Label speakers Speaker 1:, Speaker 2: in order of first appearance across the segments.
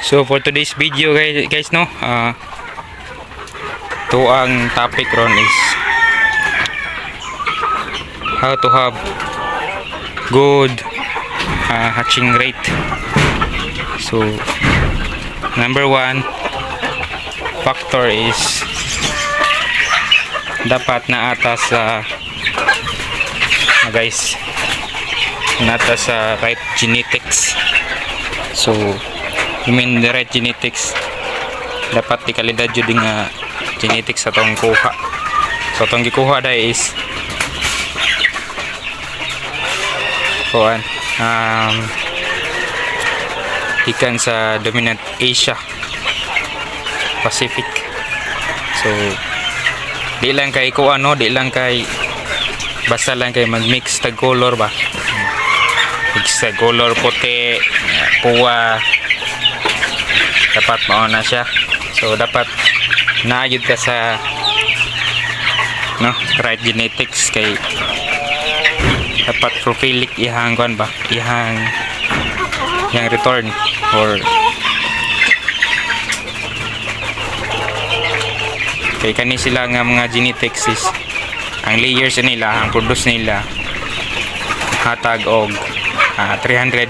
Speaker 1: So for today's video guys no, to ang topic ron is how to have good hatching rate. So number one factor is dapat na atas guys, na atas right genetics. So you mean the right genetics, dapat di kalidad jud nga genetics sa tong kuha. So tong gikuha dai is kuan ikan sa dominant Asia Pacific. So di lang kay kuan no, di lang kay basta lang kay mag-mix tag color ba, mix tag color puti kuha, dapat mauna siya. So dapat naayod ka sa no right genetics, kay dapat profilic ihang kuan ba, ihang yang return or kay kani sila nga mga genetics is ang layers nila, ang produce nila hatag og 300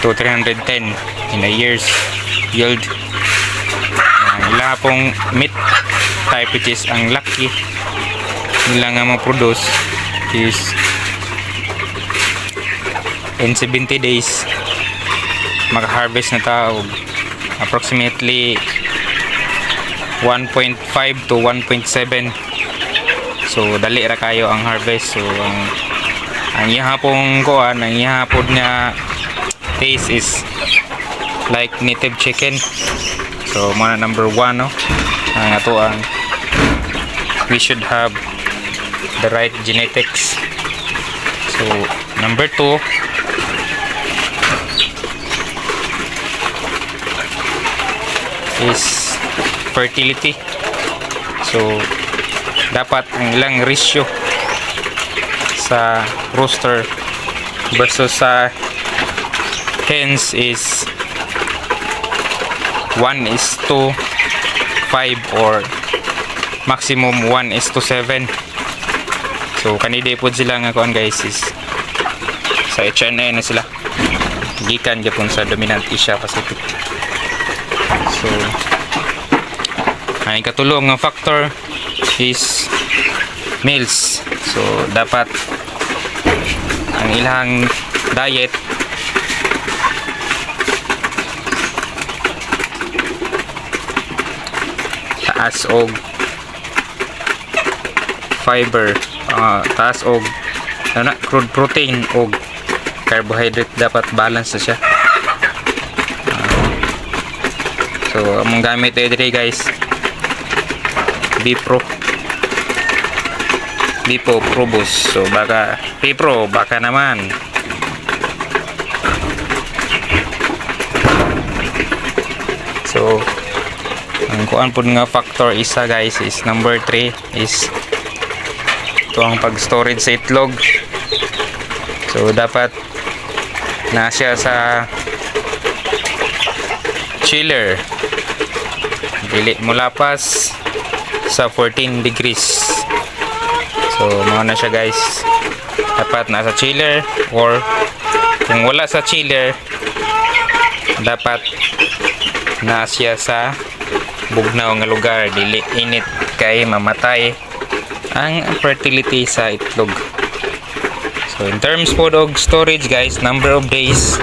Speaker 1: to 310 in a year's yield. Ila pong meat type which is ang lucky nila nga mag-produce is in 70 days maka-harvest na tao approximately 1.5 to 1.7. So dali ra kayo ang harvest. So ang ihapong kuan, ang ihapon nga taste is like native chicken. So mga number 1 no, ang ato ang we should have the right genetics. So number 2 is fertility. So dapat ang ilang ratio sa rooster versus sa hens is 1:5 or maximum 1:7. So kanide po sila nga kuan guys is sa HNA na sila, gikan gyapon sa dominant Asia Pacific. So ang katulong nga factor is males. So dapat ang ilang diet taas og fiber, taas og crude protein og carbohydrate, dapat balance na siya. So among gamit diri guys, Bipro Probus. So baka Bipro baka naman so ang kuan pud nga factor isa guys is number 3 is ito ang pag storage sa itlog. So dapat na siya sa chiller, dili mo lapas sa 14 degrees. So mao na siya guys, dapat nasa chiller, or kung wala sa chiller dapat na siya sa bugnaw nga lugar, dili init kay mamatay ang fertility sa itlog. So in terms po og storage guys, number of days,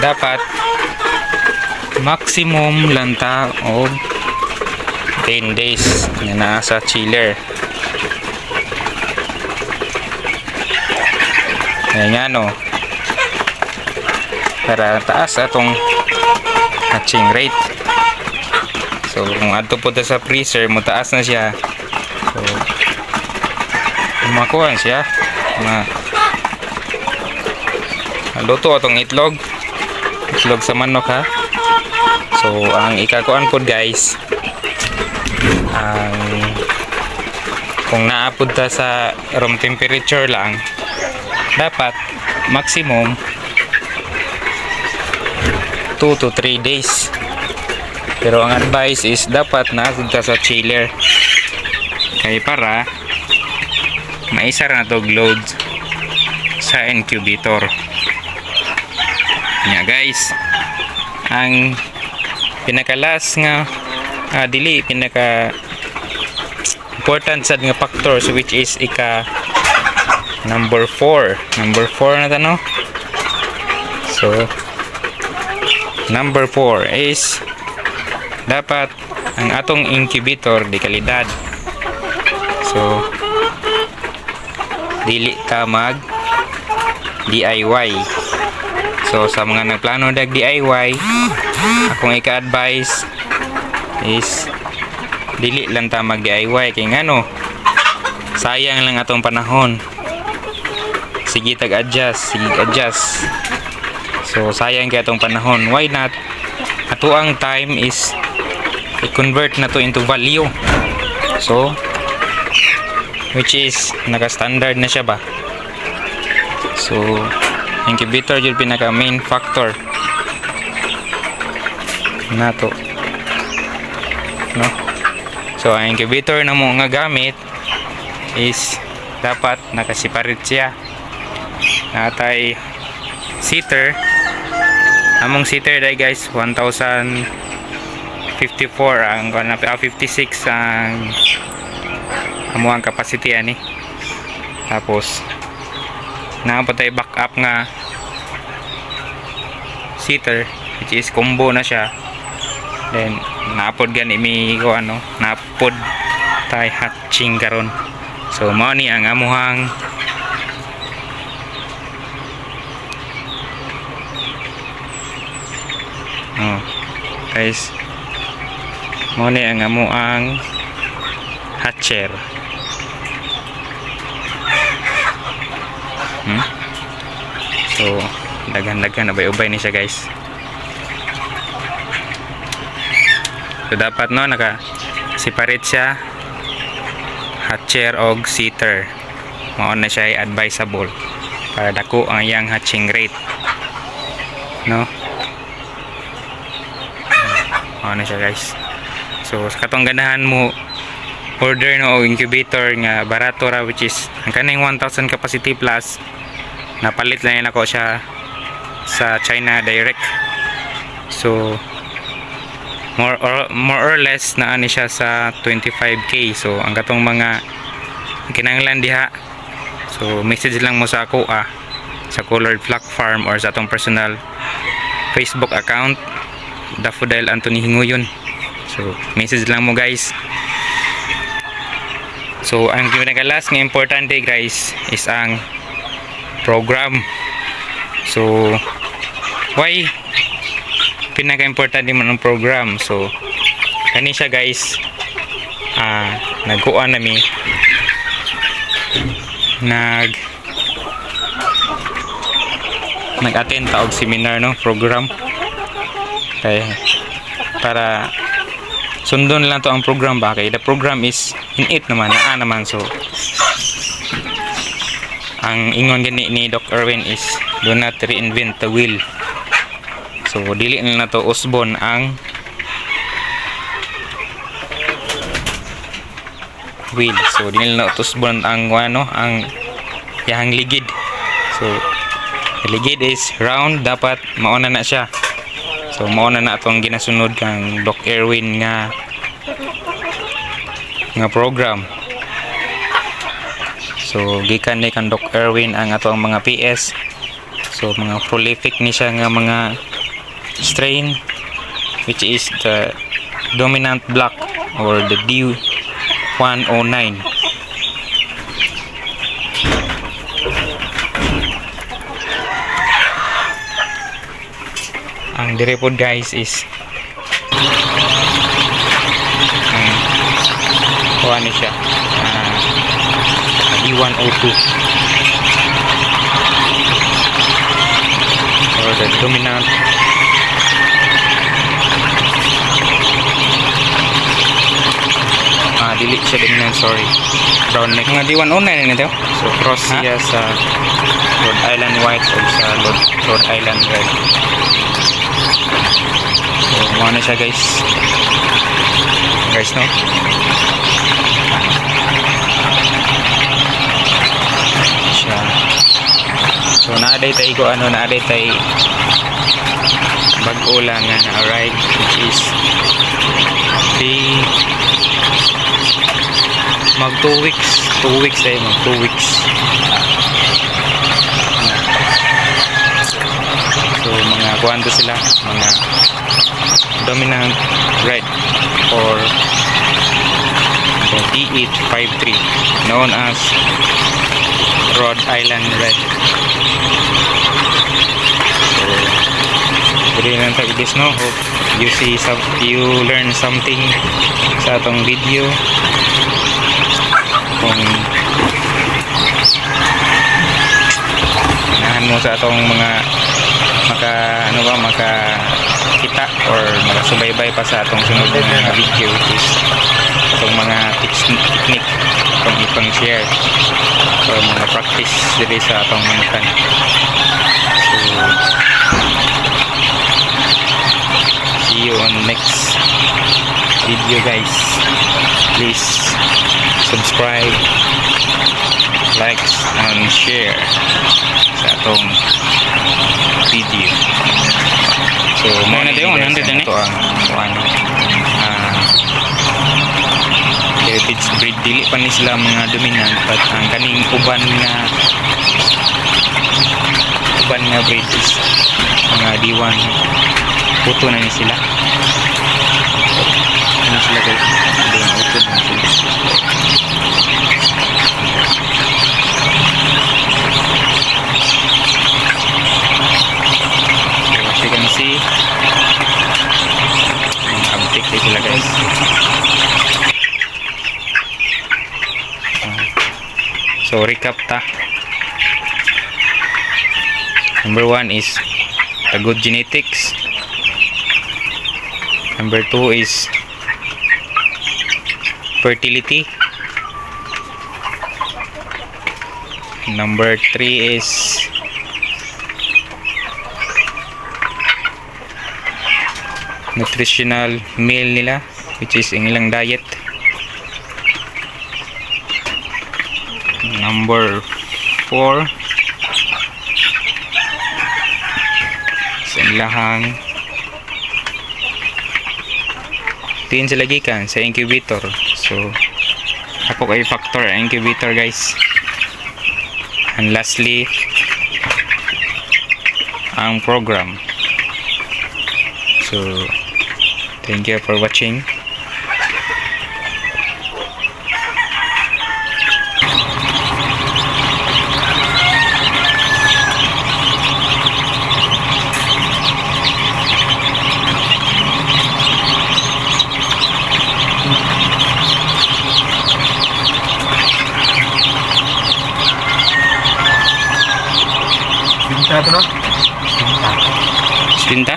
Speaker 1: dapat maximum lang ta og 10 days na nasa chiller. Ayan no, para taas atong hatching rate. So kung adto po ta sa freezer mo, taas na siya. So makuha siya luto atong itlog sa manok ha. So ang ikakuan po guys, kung naapod ta sa room temperature lang, dapat maximum 2 to 3 days. Pero ang advice is dapat naagod ka sa chiller. Kaya para maisar na to load sa incubator. Nya guys, ang pinakalas nga pinaka important sad nga factors which is number 4 na tano. So number 4 is dapat ang atong incubator di kalidad. So dili ka mag DIY. So sa mga nagplano dag DIY, akong ika-advise is dili lang ta mag DIY kay ngano sayang lang atong panahon. Sige tag-adjust. So sayang kay atong panahon. Why not ato ang time is i-convert na to into value. So which is naka-standard na siya ba. So incubator yung pinaka main factor na to, no? So ang incubator na mo nga gamit is dapat nakasiparit siya. Natay seater, among seater dai guys 1054 ang 56 ang amo ang capacity ani. Tapos naapatay backup nga seater which is combo na siya. Then naapod gani mi ko naapod tay hatching karon. So mao ni ang amuhang guys, mao ni ang amuang hatcher. So daghan-daghan ubay-ubay ni siya guys. So dapat naka separate siya hatcher og seater. Mao na siya advisable para dako ang iyang hatching rate, no? Mao na siya guys. So sa katong ganahan mo order no og incubator nga barato ra which is ang kaning 1000 capacity plus napalit lang ako siya sa China direct. So more or less na ani siya sa 25k. So ang katong mga kinahanglan diha, so message lang mo sa ako sa Colored Flock Farm or sa atong personal Facebook account Daffodil Anthony Hinguyon. So message lang mo guys. So ang pinaka-last nga importante guys is ang program. So why pinaka-importante man ang program? So kani siya guys, nagkuan nami nag-attend ta og seminar, no, program. Kaya para sundon lang to ang program ba kay the program is in-it naman naman. So ang ingon gani ni Doc Erwin is do not reinvent the wheel. So dili na to usbon ang wheel. So dili na usbon ang ang yahang ligid. So the ligid is round, dapat mauna na siya. So mauna na atong ginasunod kang Doc Erwin nga program. So gikan ni kang Doc Erwin ang atong mga PS. So mga prolific ni siya nga mga strain which is the dominant block or the D109. Ang dire pod guys is kuha ni siya D102 or the dominant dili siya dominant, sorry, brown neck nga D109 na ito. So cross siya sa Rhode Island White o sa Rhode Island Red. Mga na siya guys. Guys no. Siya. So naaday tayo ko ano, naaday tayo bag-o lang nga na-arrive, which is mag 2 weeks. 2 weeks tayo, mag 2 weeks. So mga kuwanto sila, mga dominant red or the D853 known as Rhode Island Red. So pwede lang tayo this no. Hope you learn something sa atong video. Kung inahan mo sa atong mga makakita or makasubaybay pa sa atong sunod na mga video, which is atong mga technique itong ipang share or mga practice diri sa atong manukan. So see you on next video guys. Please subscribe, like and share sa atong video. So muna din 100 din ito ang heritage breed. Dili pa ni sila mga dominant, but ang kaning uban nga breed is mga D1 puto na ni sila. Ano sila guys? Hindi yung puto na sila. As you can see, abtik din sila guys. So recap ta. Number 1 is the good genetics. Number 2 is fertility. Number 3 is nutritional meal nila, which is ang ilang diet. Number 4 sa ilahang tin sila gikan sa incubator. So ako kay factor incubator guys. And lastly ang program. So thank you for watching.
Speaker 2: Cinta tu no?
Speaker 1: Cinta?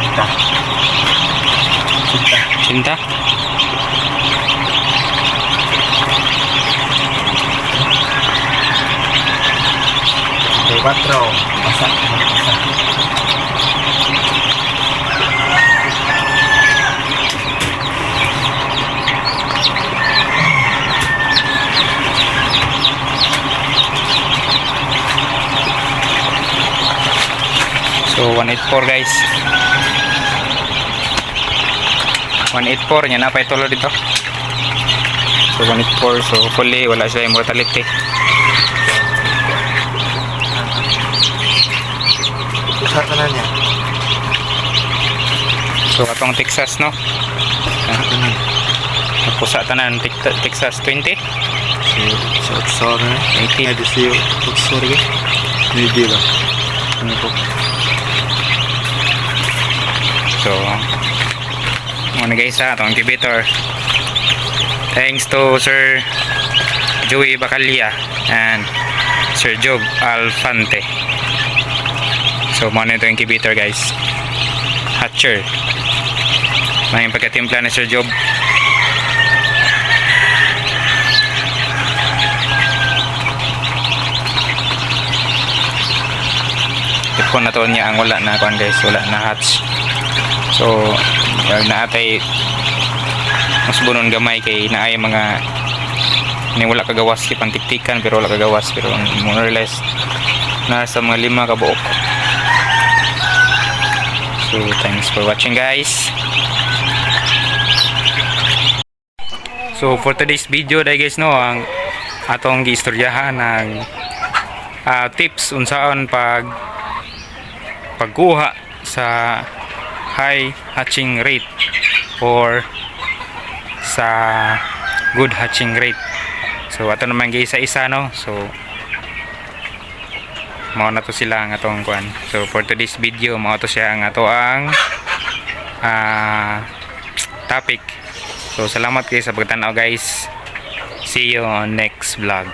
Speaker 2: Cinta.
Speaker 1: Cinta?
Speaker 2: Cuatro. Masak.
Speaker 1: So 184 guys. 184 nya na pa itulo dito. So 184, so hopefully wala sila immortality.
Speaker 2: Sa kanan niya.
Speaker 1: So atong Texas no. Pusa tanan Texas 20.
Speaker 2: So Oxford
Speaker 1: 18.
Speaker 2: Ada si Oxford ke? Ni dia lah.
Speaker 1: Ano po? So muna guys ha, itong incubator. Thanks to Sir Joey Bacalia and Sir Job Alfante. So mo na ito incubator guys. Hatcher. May pagkatimpla ni Sir Job. Ipon na to niya ang wala na kuan guys, wala na hatch. So na atay mas bunon gamay kay naay mga ni wala kagawas ki pantiktikan pero wala kagawas pero more or less nasa mga 5 ka buok. So thanks for watching guys. So for today's video dai guys no ang atong giistoryahan ng tips unsaon pagkuha sa high hatching rate or sa good hatching rate. So ato naman guys isa no. So mao na to sila ang atong kuan. So for today's video mao to siya ang ato ang topic. So salamat guys sa pagtanaw guys. See you on next vlog.